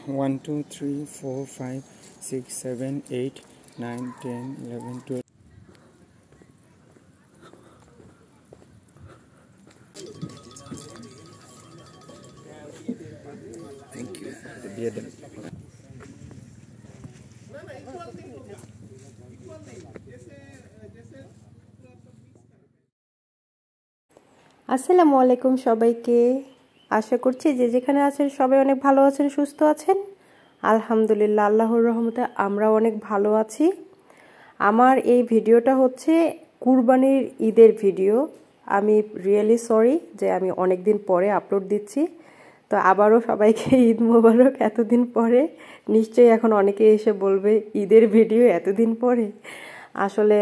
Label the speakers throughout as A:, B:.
A: 1 2 3 4 5 6 7 8 9 10 11 12 Thank you.
B: আসসালামু আলাইকুম সবাইকে। আশা করছি যে যেখানে আছেন সবাই অনেক ভালো আছেন, সুস্থ আছেন। আলহামদুলিল্লাহ, আল্লাহর রহমতে আমরা অনেক ভালো আছি। আমার এই ভিডিওটা হচ্ছে কুরবানির ঈদের ভিডিও। আমি রিয়েলি সরি যে আমি অনেক দিন পরে আপলোড দিচ্ছি। তো আবারও সবাইকে ঈদ মোবারক। এতদিন পরে নিশ্চয়ই এখন অনেকে এসে বলবে ঈদের ভিডিও এতদিন পরে। আসলে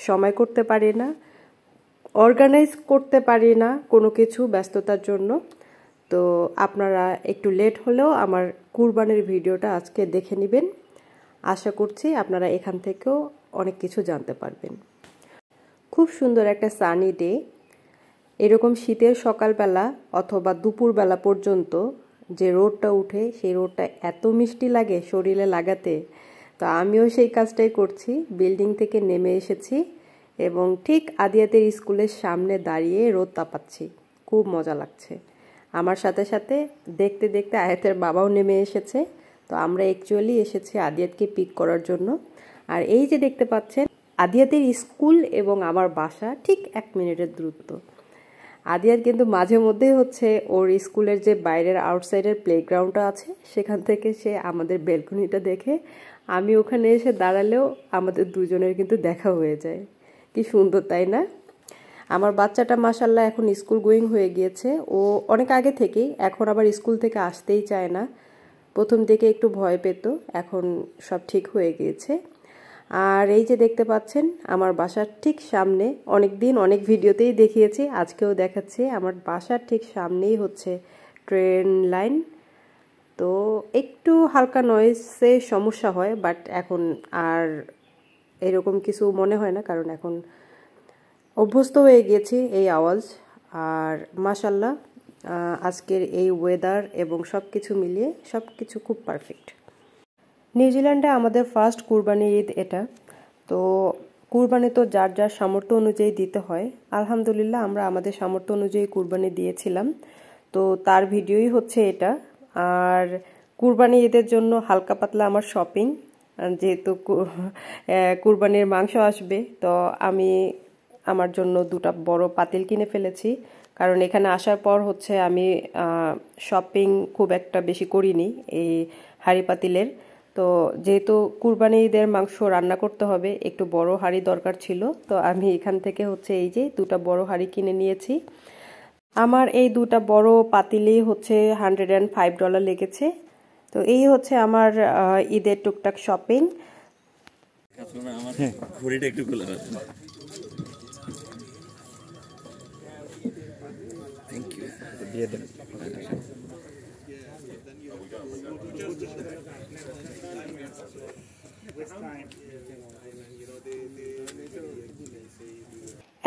B: সময় করতে পারি না, অর্গানাইজ করতে পারি না কোনো কিছু ব্যস্ততার জন্য। তো আপনারা একটু লেট হলেও আমার কুরবানির ভিডিওটা আজকে দেখে নেবেন। আশা করছি আপনারা এখান থেকেও অনেক কিছু জানতে পারবেন। খুব সুন্দর একটা সানি ডে। এরকম শীতের সকালবেলা অথবা দুপুরবেলা পর্যন্ত যে রোদটা উঠে, সেই রোদটা এত মিষ্টি লাগে শরীরে লাগাতে। তো আমিও সেই কাজটাই করছি। বিল্ডিং থেকে নেমে এসেছি এবং ঠিক আদিয়াতের স্কুলের সামনে দাঁড়িয়ে রোদ তাপাচ্ছি। খুব মজা লাগছে। আমার সাথে সাথে দেখতে দেখতে আয়াতের বাবাও নেমে এসেছে। তো আমরা অ্যাকচুয়ালি এসেছি আদিয়াতকে পিক করার জন্য। আর এই যে দেখতে পাচ্ছেন, আদিয়াতের স্কুল এবং আমার বাসা ঠিক 1 মিনিটের দূরত্ব। আদিয়াত কিন্তু মাঝে মধ্যে হচ্ছে ওর স্কুলের যে বাইরের আউটসাইডের প্লেগ্রাউন্ডটা আছে, সেখান থেকে সে আমাদের বেলকনিটা দেখে। আমি ওখানে এসে দাঁড়ালেও আমাদের দুজনের কিন্তু দেখা হয়ে যায়। কি সুন্দর, তাই না? আমার বাচ্চাটা মাশাআল্লাহ এখন স্কুল গোয়িং হয়ে গিয়েছে। ও অনেক আগে থেকেই, এখন আবার স্কুল থেকে আসতেই চায় না। প্রথম দিকে একটু ভয় পেত, এখন সব ঠিক হয়ে গিয়েছে। আর এই যে দেখতে পাচ্ছেন, আমার বাসার ঠিক সামনে, অনেক ভিডিওতেই দেখিয়েছি, আজকেও দেখাচ্ছি, আমার বাসার ঠিক সামনেই হচ্ছে ট্রেন লাইন। তো একটু হালকা নয়েজে সমস্যা হয়, বাট এখন আর এরকম কিছু মনে হয় না, কারণ এখন অভ্যস্ত হয়ে গিয়েছি এই আওয়াজ। আর মাশাআল্লাহ আজকের এই ওয়েদার এবং সব কিছু মিলিয়ে সব কিছু খুব পারফেক্ট। নিউজিল্যান্ডে আমাদের ফার্স্ট কুরবানি ঈদ এটা। তো কুরবানি তো যার যার সামর্থ্য অনুযায়ী দিতে হয়। আলহামদুলিল্লাহ আমরা আমাদের সামর্থ্য অনুযায়ী কুরবানি দিয়েছিলাম। তো তার ভিডিওই হচ্ছে এটা। আর কুরবানি ঈদের জন্য হালকা পাতলা আমার শপিং, যেহেতু কুরবানির মাংস আসবে, তো আমি আমার জন্য 2টা বড় পাতিল কিনে ফেলেছি। কারণ এখানে আসার পর হচ্ছে আমি শপিং খুব একটা বেশি করিনি এই হাঁড়ি পাতিলের। তো যেহেতু কুরবানি ঈদের মাংস রান্না করতে হবে, একটু বড় হাঁড়ি দরকার ছিল। তো আমি এখান থেকে হচ্ছে এই যে 2টা বড় হাঁড়ি কিনে নিয়েছি। আমার এই 2টা বড় পাতিলেই হচ্ছে $105 লেগেছে। তো এই হচ্ছে আমার ঈদের টুকটাক শপিং।
C: ঘড়িটা একটু খোলা আছে।
A: Thank you. দিয়ে দেন।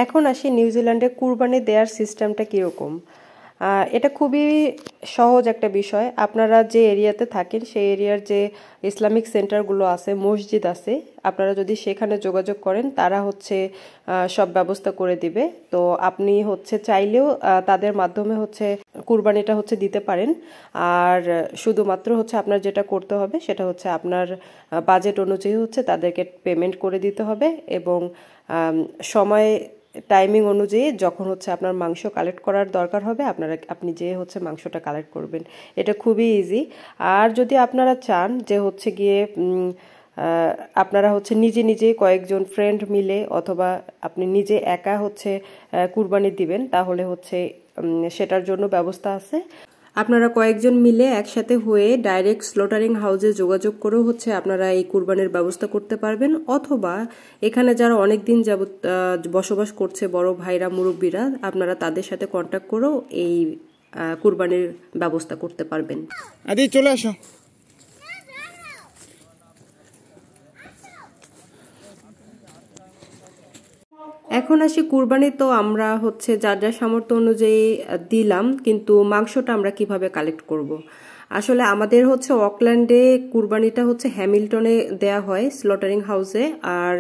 B: এখন আসি নিউজিল্যান্ডে কুরবানি দেওয়ার সিস্টেমটা কীরকম। এটা খুবই সহজ একটা বিষয়। আপনারা যে এরিয়াতে থাকেন সেই এরিয়ার যে ইসলামিক সেন্টারগুলো আছে, মসজিদ আছে, আপনারা যদি সেখানে যোগাযোগ করেন, তারা হচ্ছে সব ব্যবস্থা করে দিবে। তো আপনি হচ্ছে চাইলেও তাদের মাধ্যমে হচ্ছে কুরবানিটা হচ্ছে দিতে পারেন। আর শুধুমাত্র হচ্ছে আপনার যেটা করতে হবে সেটা হচ্ছে আপনার বাজেট অনুযায়ী হচ্ছে তাদেরকে পেমেন্ট করে দিতে হবে এবং সময় টাইমিং অনুযায়ী যখন হচ্ছে আপনার মাংস কালেক্ট করার দরকার হবে, আপনি যেয়ে হচ্ছে মাংসটা কালেক্ট করবেন। এটা খুবই ইজি। আর যদি আপনারা চান যে হচ্ছে গিয়ে আপনারা হচ্ছে নিজে কয়েকজন ফ্রেন্ড মিলে অথবা আপনি নিজে একা হচ্ছে কুরবানি দিবেন, তাহলে হচ্ছে সেটার জন্য ব্যবস্থা আছে। আপনারা কয়েকজন মিলে একসাথে হয়ে ডাইরেক্ট স্লটারিং হাউসে যোগাযোগ করেও হচ্ছে আপনারা এই কুরবানির ব্যবস্থা করতে পারবেন। অথবা এখানে যারা অনেকদিন যাবত বসবাস করছে, বড় ভাইরা, মুরব্বীরা, আপনারা তাদের সাথে কন্ট্যাক্ট করেও এই কুরবানির ব্যবস্থা করতে পারবেন।
A: আদি চলে আসো।
B: এখন আসি কুরবানি। তো আমরা হচ্ছে যার যার সামর্থ্য অনুযায়ী দিলাম, কিন্তু মাংসটা আমরা কিভাবে কালেক্ট করব। আসলে আমাদের হচ্ছে অকল্যান্ডে কুরবানিটা হচ্ছে হ্যামিল্টনে দেয়া হয় স্লটারিং হাউসে। আর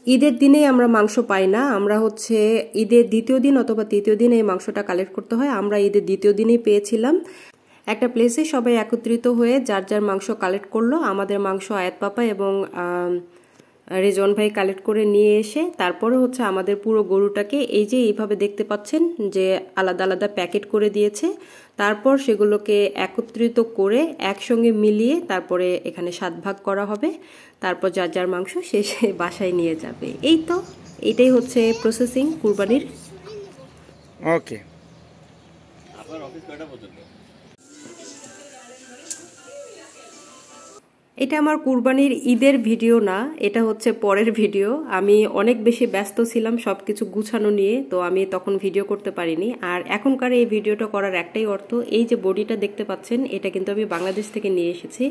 B: ঈদের দিনেই আমরা মাংস পাই না, আমরা হচ্ছে ঈদের দ্বিতীয় দিন অথবা তৃতীয় দিন এই মাংসটা কালেক্ট করতে হয়। আমরা ঈদের দ্বিতীয় দিনেই পেয়েছিলাম। একটা প্লেসে সবাই একত্রিত হয়ে যার যার মাংস কালেক্ট করলো। আমাদের মাংস আয়াত পাপা এবং রেজন ভাই কালেক্ট করে নিয়ে এসে তারপরে হচ্ছে আমাদের পুরো গরুটাকে এই যে এইভাবে দেখতে পাচ্ছেন যে আলাদা আলাদা প্যাকেট করে দিয়েছে। তারপর সেগুলোকে একত্রিত করে একসঙ্গে মিলিয়ে তারপরে এখানে 7 ভাগ করা হবে। তারপর যার যার মাংস সে বাসায় নিয়ে যাবে। এই তো এইটাই হচ্ছে প্রসেসিং কুরবানির।
A: ওকে,
B: এটা আমার কুরবানির ঈদের ভিডিও না, এটা হচ্ছে পরের ভিডিও। আমি অনেক বেশি ব্যস্ত ছিলাম সবকিছু গুছানো নিয়ে, তো আমি তখন ভিডিও করতে পারিনি। আর এখনকার এই ভিডিওটা করার একটাই অর্থ, এই যে বডিটা দেখতে পাচ্ছেন এটা কিন্তু আমি বাংলাদেশ থেকে নিয়ে এসেছি।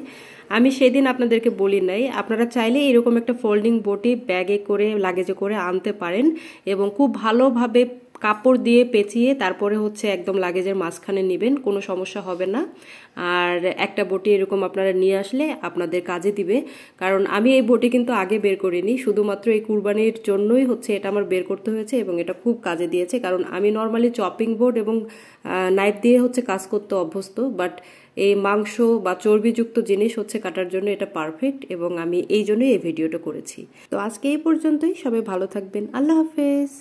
B: আমি সেদিন আপনাদেরকে বলি নাই, আপনারা চাইলে এরকম একটা ফোল্ডিং বডি ব্যাগে করে লাগেজে করে আনতে পারেন এবং খুব ভালোভাবে কাপড় দিয়ে পেঁচিয়ে তারপরে হচ্ছে একদম লাগেজের মাঝখানে নেবেন, কোনো সমস্যা হবে না। আর একটা বটি এরকম আপনারা নিয়ে আসলে আপনাদের কাজে দিবে। কারণ আমি এই বটি কিন্তু আগে বের করিনি, শুধুমাত্র এই কুরবানির জন্যই হচ্ছে এটা আমার বের করতে হয়েছে এবং এটা খুব কাজে দিয়েছে। কারণ আমি নর্মালি চপিং বোর্ড এবং নাইফ দিয়ে হচ্ছে কাজ করতে অভ্যস্ত, বাট এই মাংস বা চর্বিযুক্ত জিনিস হচ্ছে কাটার জন্য এটা পারফেক্ট এবং আমি এই জন্যই এই ভিডিওটা করেছি। তো আজকে এই পর্যন্তই, সবাই ভালো থাকবেন, আল্লাহ হাফেজ।